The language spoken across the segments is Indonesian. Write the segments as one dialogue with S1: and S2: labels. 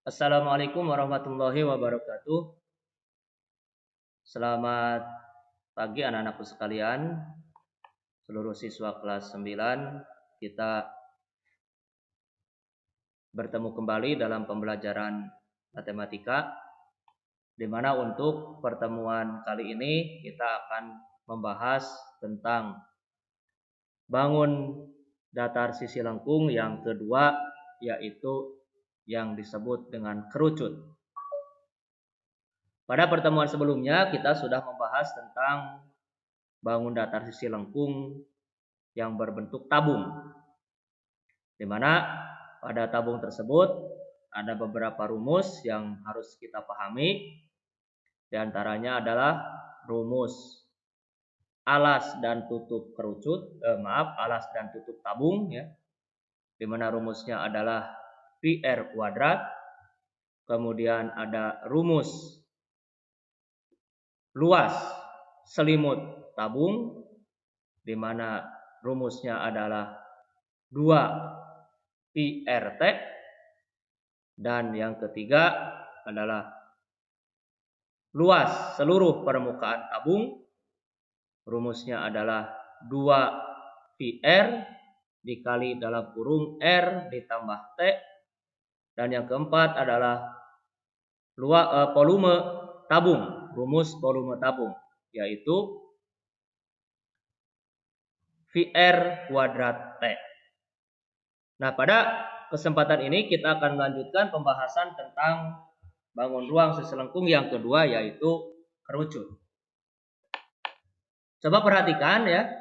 S1: Assalamualaikum warahmatullahi wabarakatuh. Selamat pagi anak-anakku sekalian, seluruh siswa kelas 9. Kita bertemu kembali dalam pembelajaran matematika, di mana untuk pertemuan kali ini kita akan membahas tentang bangun datar sisi lengkung yang kedua, yaitu yang disebut dengan kerucut. Pada pertemuan sebelumnya kita sudah membahas tentang bangun datar sisi lengkung yang berbentuk tabung, di mana pada tabung tersebut ada beberapa rumus yang harus kita pahami. Di antaranya adalah rumus alas dan tutup alas dan tutup tabung, ya, di mana rumusnya adalah PR kuadrat. Kemudian ada rumus luas selimut tabung, di mana rumusnya adalah 2 PRT. Dan yang ketiga adalah luas seluruh permukaan tabung, rumusnya adalah 2 PR dikali dalam kurung R ditambah T. Dan yang keempat adalah volume tabung, rumus volume tabung, yaitu VR kuadrat T. Nah, pada kesempatan ini kita akan melanjutkan pembahasan tentang bangun ruang sisi lengkung yang kedua, yaitu kerucut. Coba perhatikan, ya.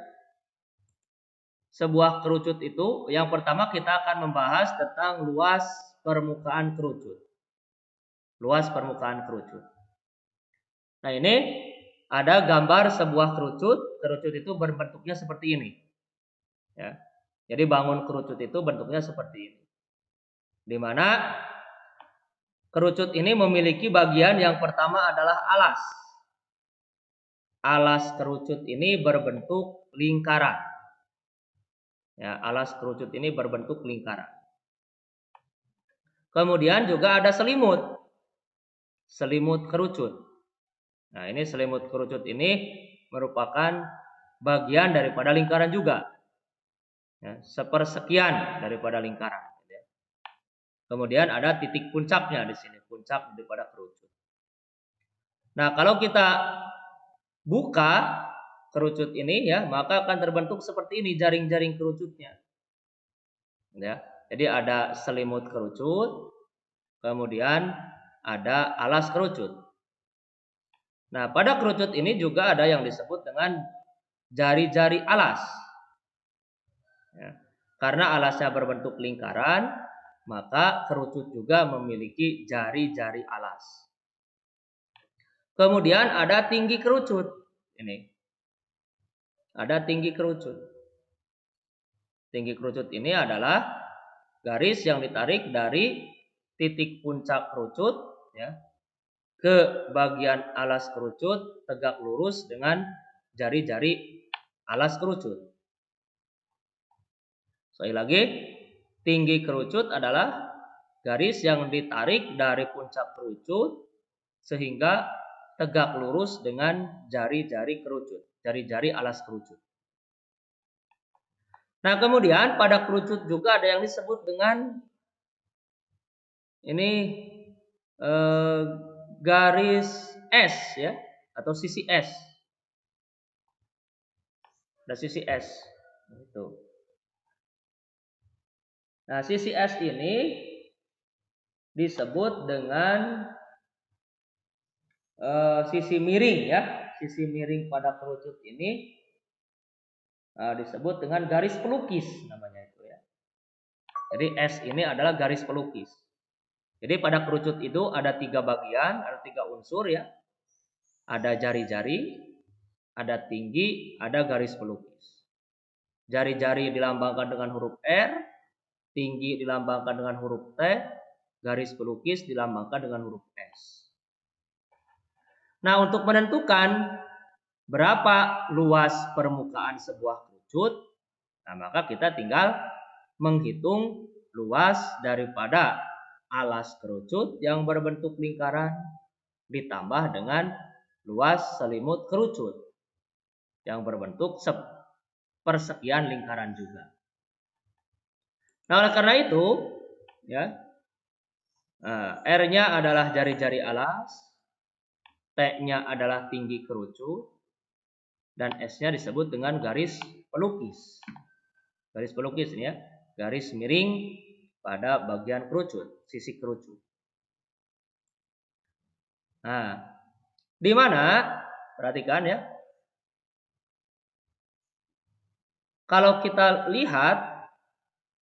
S1: Sebuah kerucut itu, yang pertama kita akan membahas tentang luas permukaan kerucut. Luas permukaan kerucut. Nah, ini ada gambar sebuah kerucut. Kerucut itu berbentuknya seperti ini, ya. Jadi bangun kerucut itu bentuknya seperti ini, di mana kerucut ini memiliki bagian yang pertama adalah alas. Alas kerucut ini berbentuk lingkaran. Ya, alas kerucut ini berbentuk lingkaran. Kemudian juga ada selimut. Selimut kerucut. Nah, ini selimut kerucut ini merupakan bagian daripada lingkaran juga. Ya, sepersekian daripada lingkaran. Kemudian ada titik puncaknya di sini, puncak daripada kerucut. Nah, kalau kita buka kerucut ini, ya, maka akan terbentuk seperti ini jaring-jaring kerucutnya. Ya, jadi ada selimut kerucut, kemudian ada alas kerucut. Nah, pada kerucut ini juga ada yang disebut dengan jari-jari alas. Ya, karena alasnya berbentuk lingkaran, maka kerucut juga memiliki jari-jari alas. Kemudian ada tinggi kerucut. Ini ada tinggi kerucut. Tinggi kerucut ini adalah garis yang ditarik dari titik puncak kerucut, ya, ke bagian alas kerucut tegak lurus dengan jari-jari alas kerucut. Sekali lagi, tinggi kerucut adalah garis yang ditarik dari puncak kerucut sehingga tegak lurus dengan jari-jari kerucut, jari-jari alas kerucut. Nah, kemudian pada kerucut juga ada yang disebut dengan ini garis S, ya, atau sisi S. Ada sisi S. Itu. Nah, sisi S ini disebut dengan sisi miring, ya. Sisi miring pada kerucut ini disebut dengan garis pelukis namanya itu, ya. Jadi S ini adalah garis pelukis. Jadi pada kerucut itu ada 3 bagian, ada 3 unsur, ya. Ada jari-jari, ada tinggi, ada garis pelukis. Jari-jari dilambangkan dengan huruf R, tinggi dilambangkan dengan huruf T, garis pelukis dilambangkan dengan huruf S. Nah, untuk menentukan berapa luas permukaan sebuah kerucut, nah, maka kita tinggal menghitung luas daripada alas kerucut yang berbentuk lingkaran ditambah dengan luas selimut kerucut yang berbentuk persekian lingkaran juga. Nah, oleh karena itu, ya, R-nya adalah jari-jari alas, T-nya adalah tinggi kerucut, dan S-nya disebut dengan garis pelukis. Garis pelukis ini ya, garis miring pada bagian kerucut, sisi kerucut. Nah, di mana? Perhatikan ya. Kalau kita lihat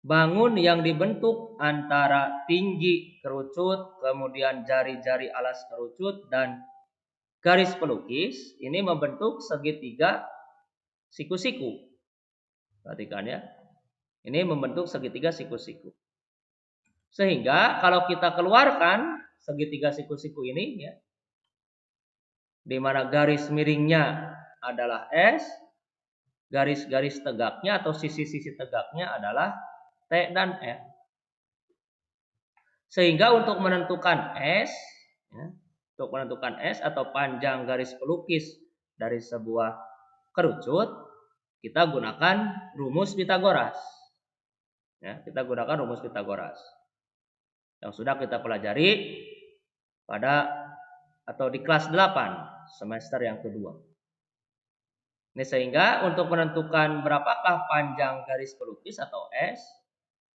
S1: bangun yang dibentuk antara tinggi kerucut, kemudian jari-jari alas kerucut dan garis pelukis, ini membentuk segitiga siku-siku. Perhatikan ya. Ini membentuk segitiga siku-siku. Sehingga kalau kita keluarkan segitiga siku-siku ini ya, di mana garis miringnya adalah S, garis-garis tegaknya atau sisi-sisi tegaknya adalah T dan F. Sehingga untuk menentukan S, ya, untuk menentukan S atau panjang garis pelukis dari sebuah kerucut, kita gunakan rumus Pitagoras. Ya, kita gunakan rumus Pitagoras yang sudah kita pelajari pada atau di kelas 8 semester yang kedua. Ini sehingga untuk menentukan berapakah panjang garis pelukis atau S,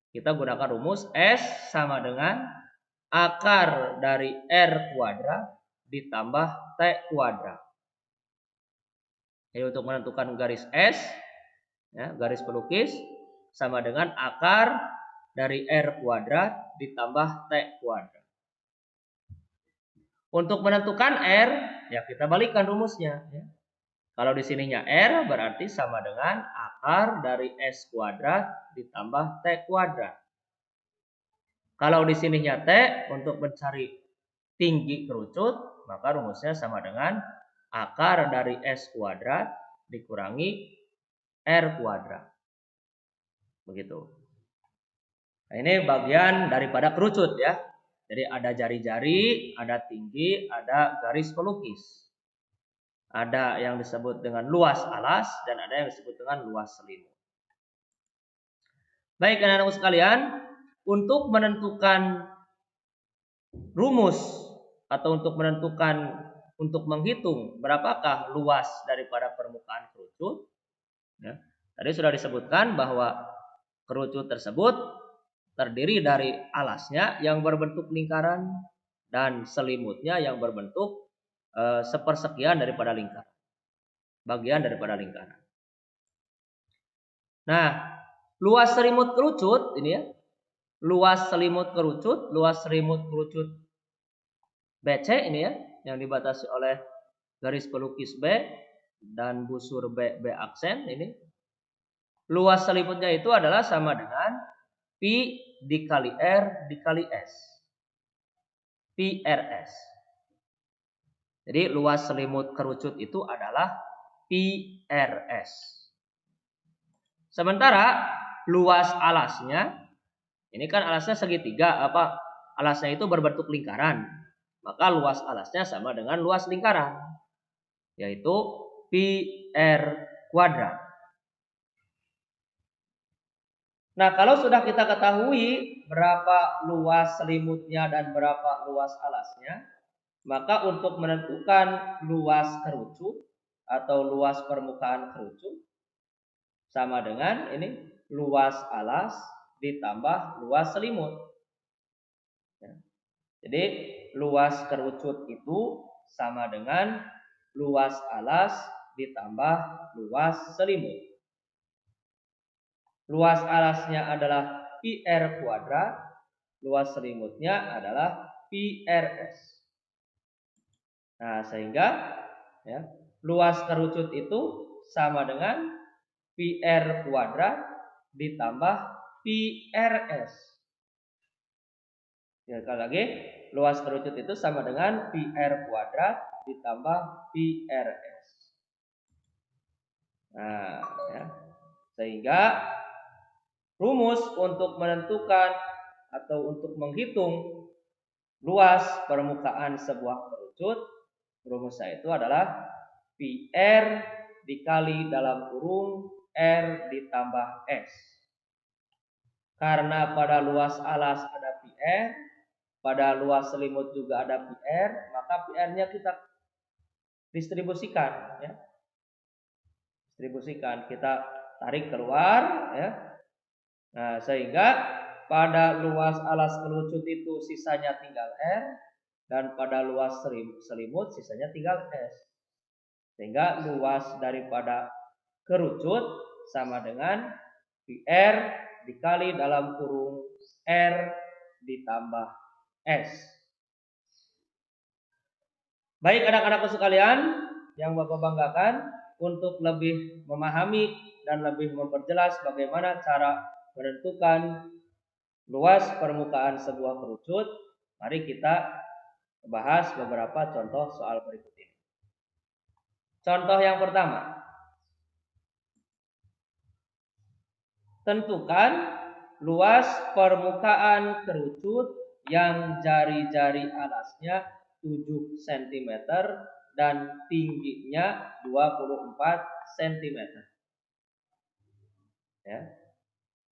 S1: kita gunakan rumus S sama dengan akar dari R kuadrat ditambah T kuadrat. Jadi untuk menentukan garis S, ya, garis pelukis sama dengan akar dari R kuadrat ditambah T kuadrat. Untuk menentukan R, ya kita balikkan rumusnya. Ya. Kalau di sininya R berarti sama dengan akar dari S kuadrat ditambah T kuadrat. Kalau di sininya T, untuk mencari tinggi kerucut, maka rumusnya sama dengan akar dari S kuadrat dikurangi R kuadrat. Begitu. Nah, ini bagian daripada kerucut ya. Jadi ada jari-jari, ada tinggi, ada garis pelukis. Ada yang disebut dengan luas alas dan ada yang disebut dengan luas selimut. Baik anak-anakku sekalian, untuk menentukan rumus atau untuk menghitung berapakah luas daripada permukaan kerucut, ya, tadi sudah disebutkan bahwa kerucut tersebut terdiri dari alasnya yang berbentuk lingkaran dan selimutnya yang berbentuk sepersekian daripada lingkaran, bagian daripada lingkaran. Nah, luas selimut kerucut ini ya, luas selimut kerucut BC ini ya, yang dibatasi oleh garis pelukis B dan busur B aksen ini. Luas selimutnya itu adalah sama dengan Pi dikali R dikali S. PRS. Jadi luas selimut kerucut itu adalah PRS. Sementara luas alasnya, ini kan alasnya segitiga, alasnya itu berbentuk lingkaran. Maka luas alasnya sama dengan luas lingkaran, yaitu PR kuadrat. Nah, kalau sudah kita ketahui berapa luas selimutnya dan berapa luas alasnya, maka untuk menentukan luas kerucut atau luas permukaan kerucut sama dengan ini luas alas ditambah luas selimut. Ya. Jadi luas kerucut itu sama dengan luas alas ditambah luas selimut. Luas alasnya adalah PR kuadrat, luas selimutnya adalah PRS. Nah, sehingga ya, luas kerucut itu sama dengan PR kuadrat ditambah PRS. Ya, sekali lagi, luas kerucut itu sama dengan PR kuadrat ditambah PRS. Nah, ya. Sehingga rumus untuk menentukan atau untuk menghitung luas permukaan sebuah kerucut, rumusnya itu adalah PR dikali dalam kurung R ditambah S. Karena pada luas alas ada PR, pada luas selimut juga ada PR, maka PR-nya kita distribusikan, ya. Distribusikan, kita tarik keluar, ya. Nah, sehingga pada luas alas kerucut itu sisanya tinggal R, dan pada luas selimut sisanya tinggal S. Sehingga luas daripada kerucut sama dengan PR dikali dalam kurung R ditambah S. Baik anak-anakku sekalian yang Bapak banggakan, untuk lebih memahami dan lebih memperjelas bagaimana cara menentukan luas permukaan sebuah kerucut, mari kita bahas beberapa contoh soal berikut ini. Contoh yang pertama, tentukan luas permukaan kerucut yang jari-jari alasnya 7 cm dan tingginya 24 cm. Ya.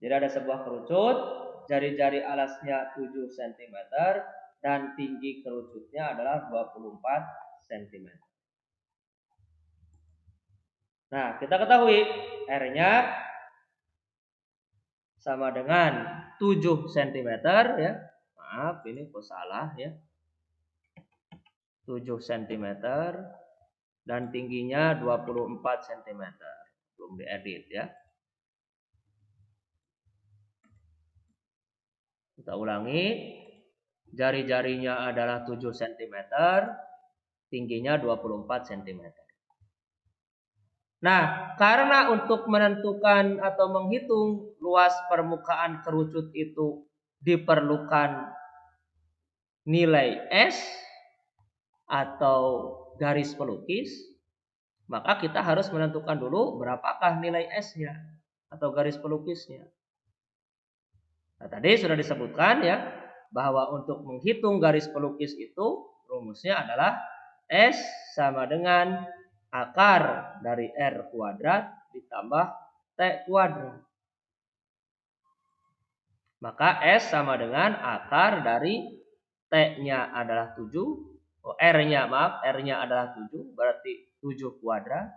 S1: Jadi ada sebuah kerucut, jari-jari alasnya 7 cm dan tinggi kerucutnya adalah 24 cm. Nah, kita ketahui R-nya sama dengan 7 cm, ya. Maaf, ini kok salah, ya. 7 cm dan tingginya 24 cm. Belum diedit, ya. Kita ulangi. Jari-jarinya adalah 7 cm, tingginya 24 cm. Nah, karena untuk menentukan atau menghitung luas permukaan kerucut itu diperlukan nilai S atau garis pelukis, maka kita harus menentukan dulu berapakah nilai S-nya atau garis pelukisnya. Nah, tadi sudah disebutkan, ya, bahwa untuk menghitung garis pelukis itu rumusnya adalah S sama dengan akar dari R kuadrat ditambah T kuadrat. Maka S sama dengan akar dari T-nya adalah 7, R-nya adalah 7, berarti 7 kuadrat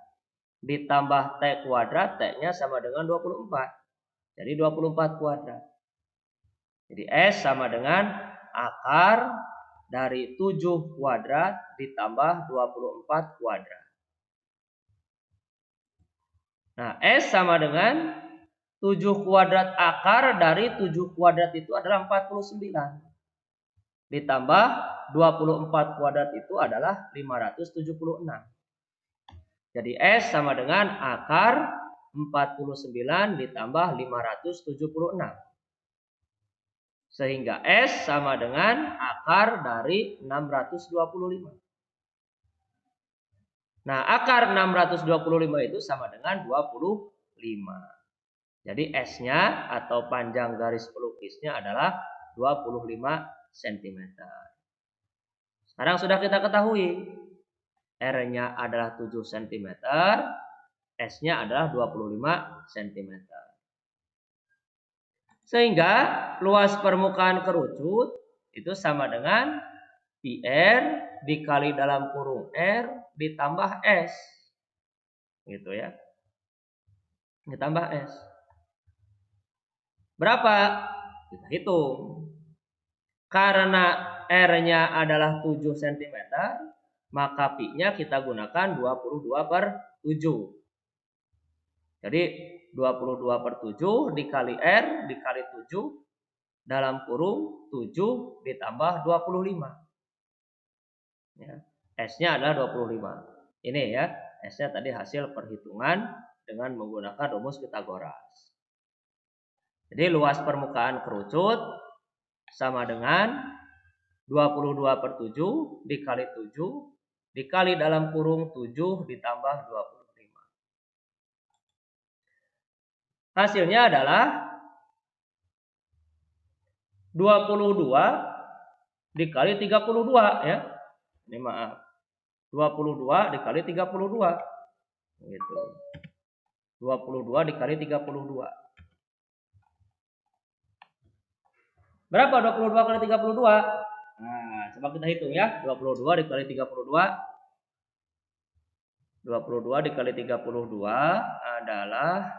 S1: ditambah T kuadrat, T-nya sama dengan 24. Jadi 24 kuadrat. Jadi S sama dengan akar dari 7 kuadrat ditambah 24 kuadrat. Nah, S sama dengan 7 kuadrat akar dari 7 kuadrat itu adalah 49. Ditambah 24 kuadrat itu adalah 576. Jadi S sama dengan akar 49 ditambah 576. Sehingga S sama dengan akar dari 625. Nah, akar 625 itu sama dengan 25. Jadi S-nya atau panjang garis pelukisnya adalah 25 cm. Sekarang sudah kita ketahui R-nya adalah 7 cm, S-nya adalah 25 cm. Sehingga luas permukaan kerucut itu sama dengan PR dikali dalam kurung R ditambah S. Gitu, ya. Ditambah S. Berapa? Kita hitung. Karena R-nya adalah 7 cm, maka Pi-nya kita gunakan 22/7. Jadi 22/7 dikali R dikali 7 dalam kurung 7 ditambah 25. Ya. S-nya adalah 25. Ini, ya, S-nya tadi hasil perhitungan dengan menggunakan rumus Pitagoras. Jadi luas permukaan kerucut sama dengan 22/7 dikali 7 dikali dalam kurung 7 ditambah 25. Hasilnya adalah 22 dikali 32 ya. Ini maaf. 22 dikali 32. Gitu. 22 dikali 32. Berapa 22 kali 32? Nah, coba kita hitung ya. 22 dikali 32. 22 dikali 32 adalah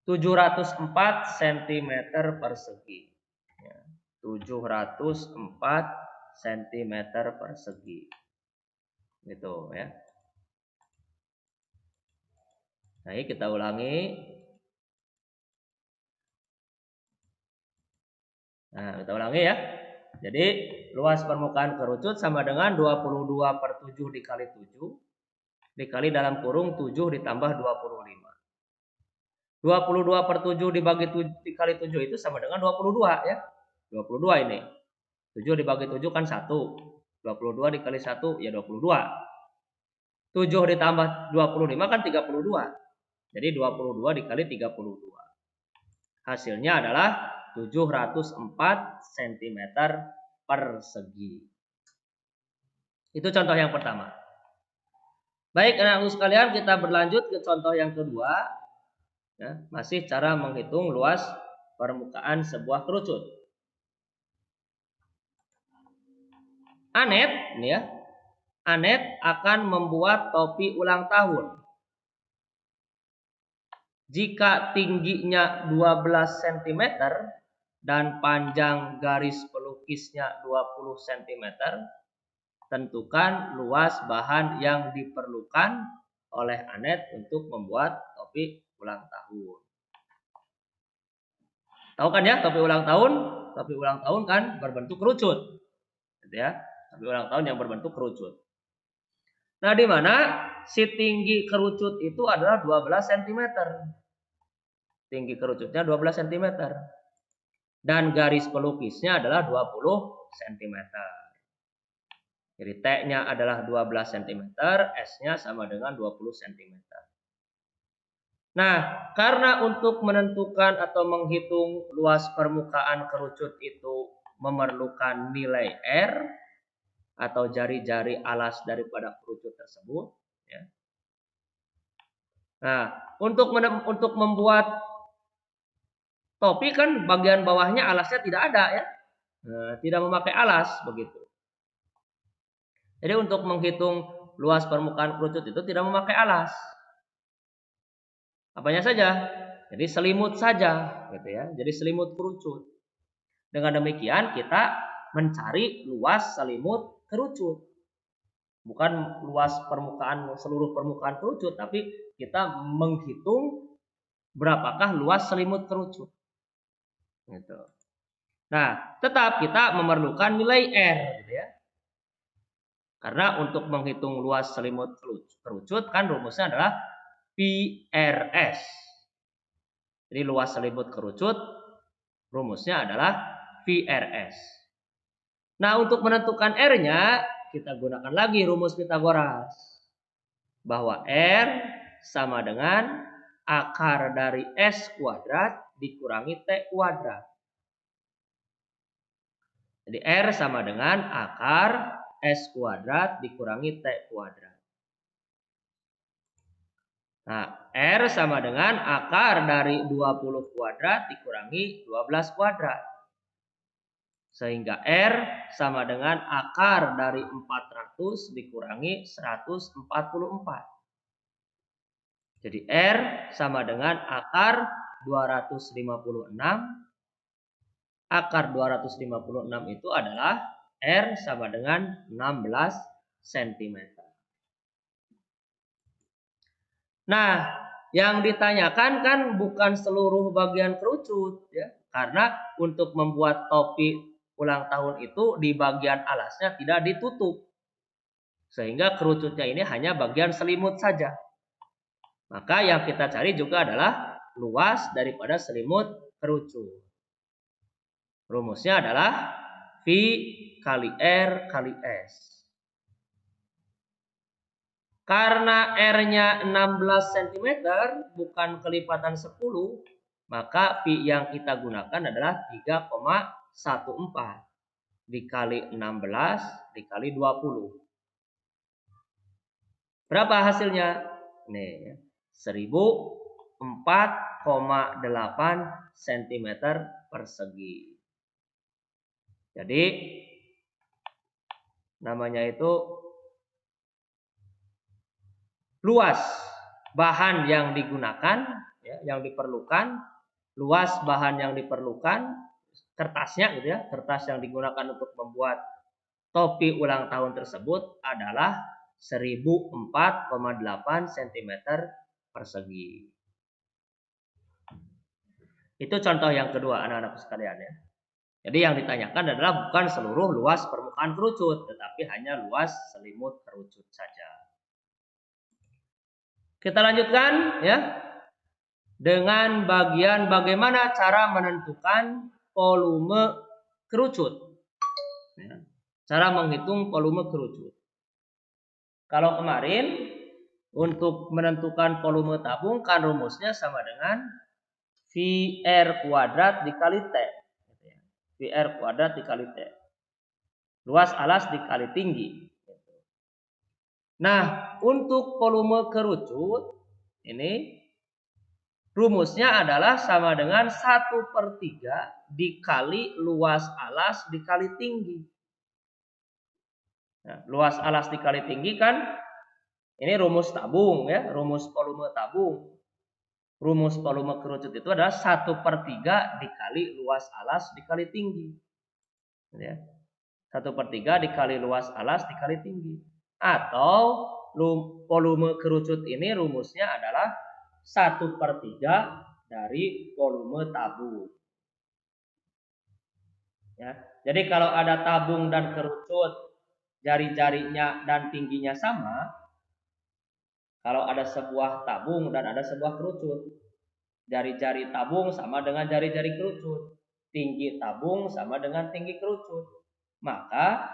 S1: 704 cm persegi. 704 cm persegi. Gitu ya. Nah, ini kita ulangi. Nah, kita ulangi ya. Jadi, luas permukaan kerucut sama dengan 22 per 7 dikali 7. Dikali dalam kurung 7 ditambah 25. 22 per 7 dibagi 7 dikali 7 itu sama dengan 22 ya. 22 ini. 7 dibagi 7 kan 1. 22 dikali 1 ya 22. 7 ditambah 25 kan 32. Jadi 22 dikali 32. Hasilnya adalah 704 cm persegi. Itu contoh yang pertama. Baik, anak-anak sekalian, kita berlanjut ke contoh yang kedua. Ya, masih cara menghitung luas permukaan sebuah kerucut. Anet, ini ya. Anet akan membuat topi ulang tahun. Jika tingginya 12 cm dan panjang garis pelukisnya 20 cm, tentukan luas bahan yang diperlukan oleh Anet untuk membuat topi ulang tahun. Tahu kan ya topi ulang tahun? Topi ulang tahun kan berbentuk kerucut. Gitu ya. Topi ulang tahun yang berbentuk kerucut. Nah, di mana si tinggi kerucut itu adalah 12 cm. Tinggi kerucutnya 12 cm. Dan garis pelukisnya adalah 20 cm. Jadi T-nya adalah 12 cm, S-nya sama dengan 20 cm. Nah, karena untuk menentukan atau menghitung luas permukaan kerucut itu memerlukan nilai R atau jari-jari alas daripada kerucut tersebut. Ya. Nah, untuk membuat topi kan bagian bawahnya alasnya tidak ada ya, tidak memakai alas begitu. Jadi untuk menghitung luas permukaan kerucut itu tidak memakai alas. Apanya saja? Jadi selimut saja, gitu ya. Jadi selimut kerucut. Dengan demikian kita mencari luas selimut kerucut. Bukan luas permukaan seluruh permukaan kerucut, tapi kita menghitung berapakah luas selimut kerucut. Gitu. Nah, tetap kita memerlukan nilai R, gitu ya. Karena untuk menghitung luas selimut kerucut kan rumusnya adalah PRS. Jadi luas selimut kerucut rumusnya adalah PRS. Nah, untuk menentukan R-nya kita gunakan lagi rumus Pitagoras. Bahwa R sama dengan akar dari S kuadrat dikurangi T kuadrat. Jadi R sama dengan akar S kuadrat dikurangi T kuadrat. Nah, R sama dengan akar dari 20 kuadrat dikurangi 12 kuadrat. Sehingga R sama dengan akar dari 400 dikurangi 144. Jadi R sama dengan akar 256. Akar 256 itu adalah R sama dengan 16 cm. Nah, yang ditanyakan kan bukan seluruh bagian kerucut ya. Karena untuk membuat topi ulang tahun itu di bagian alasnya tidak ditutup. Sehingga kerucutnya ini hanya bagian selimut saja. Maka yang kita cari juga adalah luas daripada selimut kerucut. Rumusnya adalah V kali R kali S. Karena R-nya 16 cm bukan kelipatan 10, maka Pi yang kita gunakan adalah 3,9. 14 dikali 16 dikali 20. Berapa hasilnya? Nih, 1004,8 cm persegi. Jadi namanya itu luas bahan yang digunakan, ya, yang diperlukan, luas bahan yang diperlukan, kertasnya gitu ya, kertas yang digunakan untuk membuat topi ulang tahun tersebut adalah 1004,8 cm persegi. Itu contoh yang kedua anak-anak sekalian ya. Jadi yang ditanyakan adalah bukan seluruh luas permukaan kerucut, tetapi hanya luas selimut kerucut saja. Kita lanjutkan ya dengan bagian bagaimana cara menentukan volume kerucut. Ya, cara menghitung volume kerucut. Kalau kemarin untuk menentukan volume tabung kan rumusnya sama dengan VR kuadrat dikali T. VR kuadrat dikali T. Luas alas dikali tinggi. Nah, untuk volume kerucut ini rumusnya adalah sama dengan 1/3 dikali luas alas dikali tinggi. Nah, luas alas dikali tinggi kan ini rumus tabung ya, rumus volume tabung. Rumus volume kerucut itu adalah 1/3 dikali luas alas dikali tinggi. Ya. 1/3 dikali luas alas dikali tinggi. Atau volume kerucut ini rumusnya adalah 1/3 dari volume tabung. Ya. Jadi kalau ada tabung dan kerucut, jari-jarinya dan tingginya sama, kalau ada sebuah tabung dan ada sebuah kerucut, jari-jari tabung sama dengan jari-jari kerucut, tinggi tabung sama dengan tinggi kerucut, maka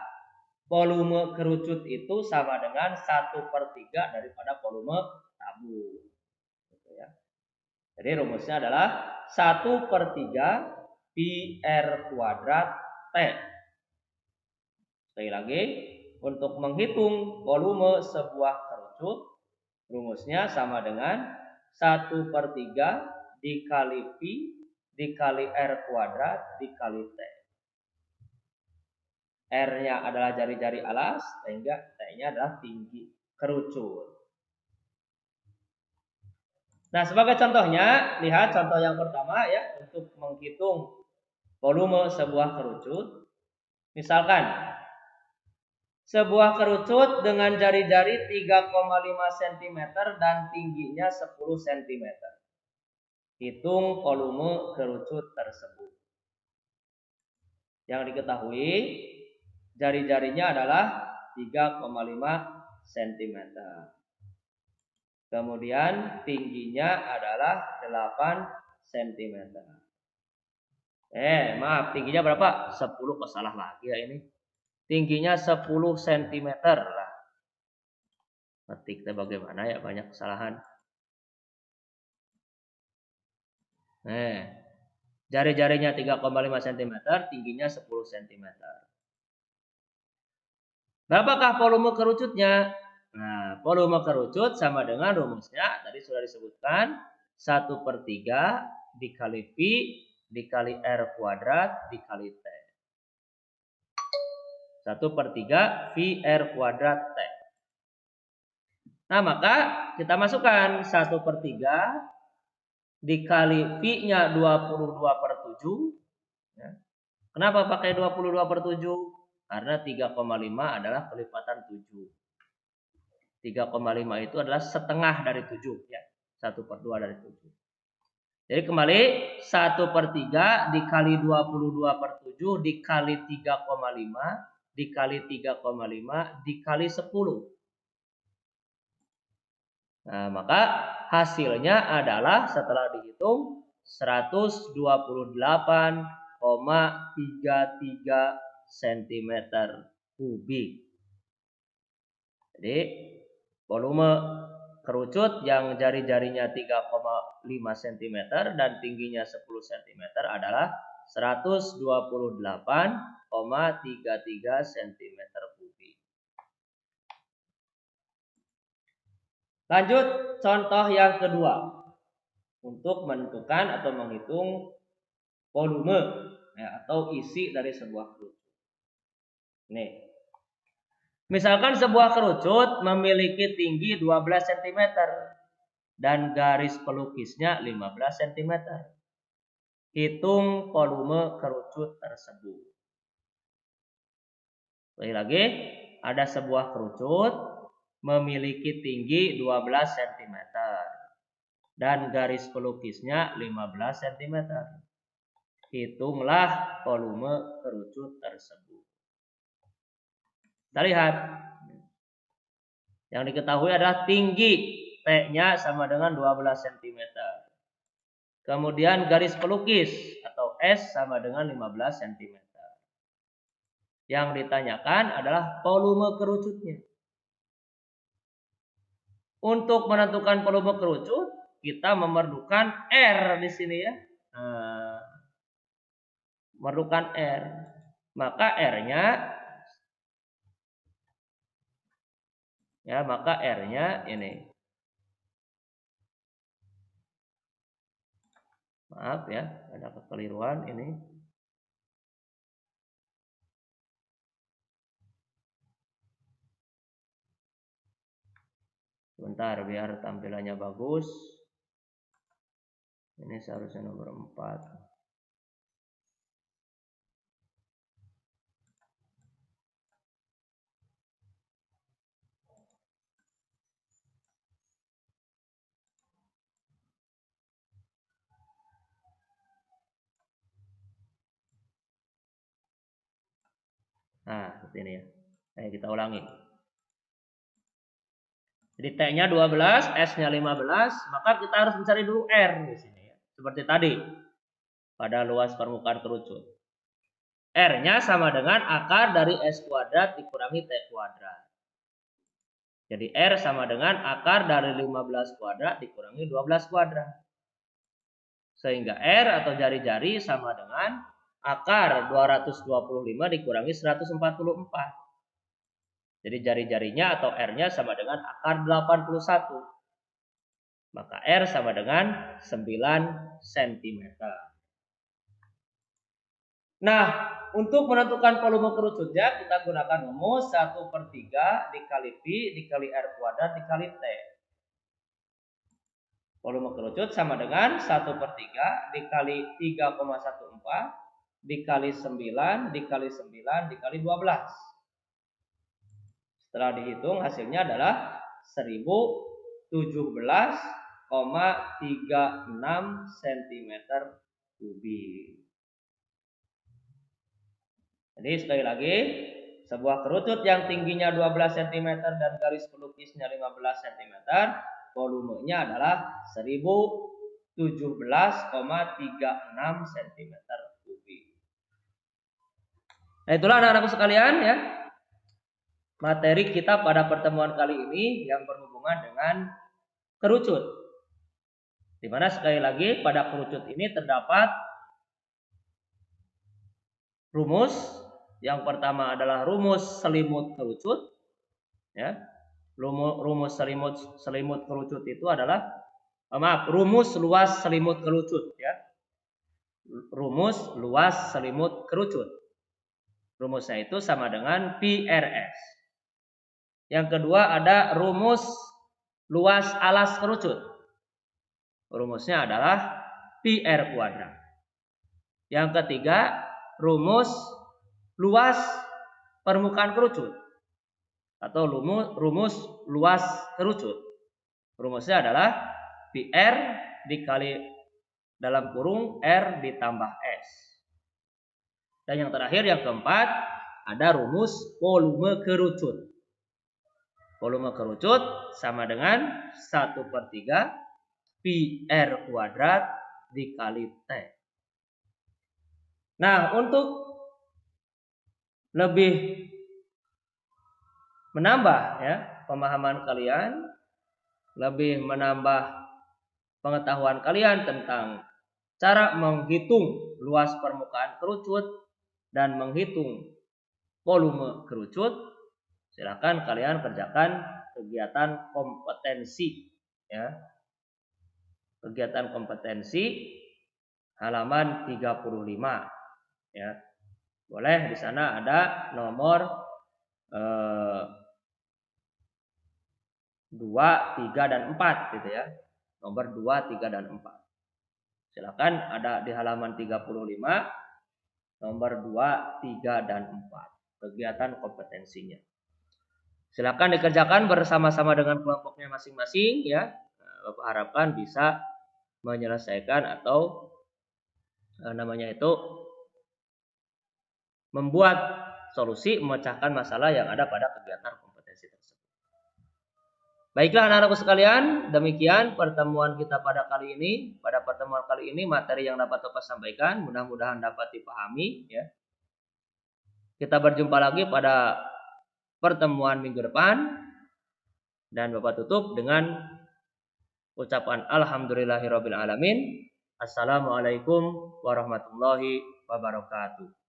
S1: volume kerucut itu sama dengan 1/3 daripada volume tabung. Ya. Jadi rumusnya adalah 1/3 pi R kuadrat T. Sekali lagi, untuk menghitung volume sebuah kerucut, rumusnya sama dengan 1/3 dikali pi dikali R kuadrat dikali T. R-nya adalah jari-jari alas, sehingga T-nya adalah tinggi kerucut. Nah, sebagai contohnya, lihat contoh yang pertama ya, untuk menghitung volume sebuah kerucut. Misalkan, sebuah kerucut dengan jari-jari 3,5 cm dan tingginya 10 cm. Hitung volume kerucut tersebut. Yang diketahui, jari-jarinya adalah 3,5 cm. Kemudian tingginya adalah 8 cm. Maaf, tingginya berapa? 10, kok salah lagi ya ini. Tingginya 10 cm lah. Ketiknya bagaimana ya, banyak kesalahan. Jari-jarinya 3,5 cm, tingginya 10 cm. Berapakah volume kerucutnya? Nah, volume kerucut sama dengan rumusnya tadi sudah disebutkan 1/3 dikali pi dikali R kuadrat dikali T. 1/3 pi R kuadrat T. Nah, maka kita masukkan 1/3 dikali pi-nya 22/7. Ya. Kenapa pakai 22/7? Karena 3,5 adalah kelipatan 7. 3,5 itu adalah setengah dari 7 ya. 1/2 dari 7. Jadi kembali 1/3 dikali 22/7 dikali 3,5 dikali 3,5 dikali 10. Nah, maka hasilnya adalah setelah dihitung 128,33 cm kubik. Jadi volume kerucut yang jari-jarinya 3,5 cm dan tingginya 10 cm adalah 128,33 cm kubik. Lanjut contoh yang kedua. Untuk menentukan atau menghitung volume ya, atau isi dari sebuah kerucut. Nih. Misalkan sebuah kerucut memiliki tinggi 12 cm dan garis pelukisnya 15 cm. Hitung volume kerucut tersebut. Lagi, ada sebuah kerucut memiliki tinggi 12 cm dan garis pelukisnya 15 cm. Hitunglah volume kerucut tersebut. Kita lihat. Yang diketahui adalah tinggi T-nya sama dengan 12 cm. Kemudian garis pelukis atau S sama dengan 15 cm. Yang ditanyakan adalah volume kerucutnya. Untuk menentukan volume kerucut, kita memerlukan R di sini ya. Memerlukan R. Maka R-nya ini. Maaf ya, ada kekeliruan ini. Sebentar biar tampilannya bagus. Ini seharusnya nomor 4. Nah, seperti ini ya. Kita ulangi. Jadi T-nya 12, S-nya 15, maka kita harus mencari dulu R di sini ya. Seperti tadi pada luas permukaan kerucut. R-nya sama dengan akar dari S kuadrat dikurangi T kuadrat. Jadi R sama dengan akar dari 15 kuadrat dikurangi 12 kuadrat. Sehingga R atau jari-jari sama dengan akar 225 dikurangi 144. Jadi jari-jarinya atau R-nya sama dengan akar 81. Maka R sama dengan 9 cm. Nah, untuk menentukan volume kerucutnya kita gunakan rumus 1/3 dikali Pi dikali R kuadrat dikali T. Volume kerucut sama dengan 1/3 dikali 3,14 dikali 9 dikali 9 dikali 12. Setelah dihitung hasilnya adalah 1017,36 cm kubik. Jadi sekali lagi, sebuah kerucut yang tingginya 12 cm dan garis pelukisnya 15 cm, volumenya adalah 1017,36 cm kubik. Nah, itulah anak-anakku sekalian ya. Materi kita pada pertemuan kali ini yang berhubungan dengan kerucut. Di mana sekali lagi pada kerucut ini terdapat rumus. Yang pertama adalah rumus selimut kerucut. Ya. Rumus selimut kerucut itu adalah rumus luas selimut kerucut ya. Rumus luas selimut kerucut. Rumusnya itu sama dengan PRS. Yang kedua ada rumus luas alas kerucut. Rumusnya adalah PR kuadrat. Yang ketiga, rumus luas permukaan kerucut atau rumus luas kerucut. Rumusnya adalah PR dikali dalam kurung R ditambah S. Dan yang terakhir, yang keempat, ada rumus volume kerucut. Volume kerucut sama dengan 1/3 PR kuadrat dikali T. Nah, untuk lebih menambah ya pemahaman kalian, lebih menambah pengetahuan kalian tentang cara menghitung luas permukaan kerucut dan menghitung volume kerucut, silakan kalian kerjakan kegiatan kompetensi ya. Kegiatan kompetensi halaman 35 ya. Boleh di sana ada nomor 2, 3 dan 4 gitu ya. Nomor 2, 3 dan 4. Silakan ada di halaman 35 nomor 2, 3 dan 4 kegiatan kompetensinya. Silakan dikerjakan bersama-sama dengan kelompoknya masing-masing ya. Bapak harapkan bisa menyelesaikan atau membuat solusi memecahkan masalah yang ada pada kegiatan kompetensi tersebut. Baiklah anak-anakku sekalian, demikian pertemuan kita pada kali ini. Pada pertemuan kali ini materi yang dapat Bapak sampaikan mudah-mudahan dapat dipahami ya. Kita berjumpa lagi pada pertemuan minggu depan dan Bapak tutup dengan ucapan alhamdulillahirabbil alamin. Assalamualaikum warahmatullahi wabarakatuh.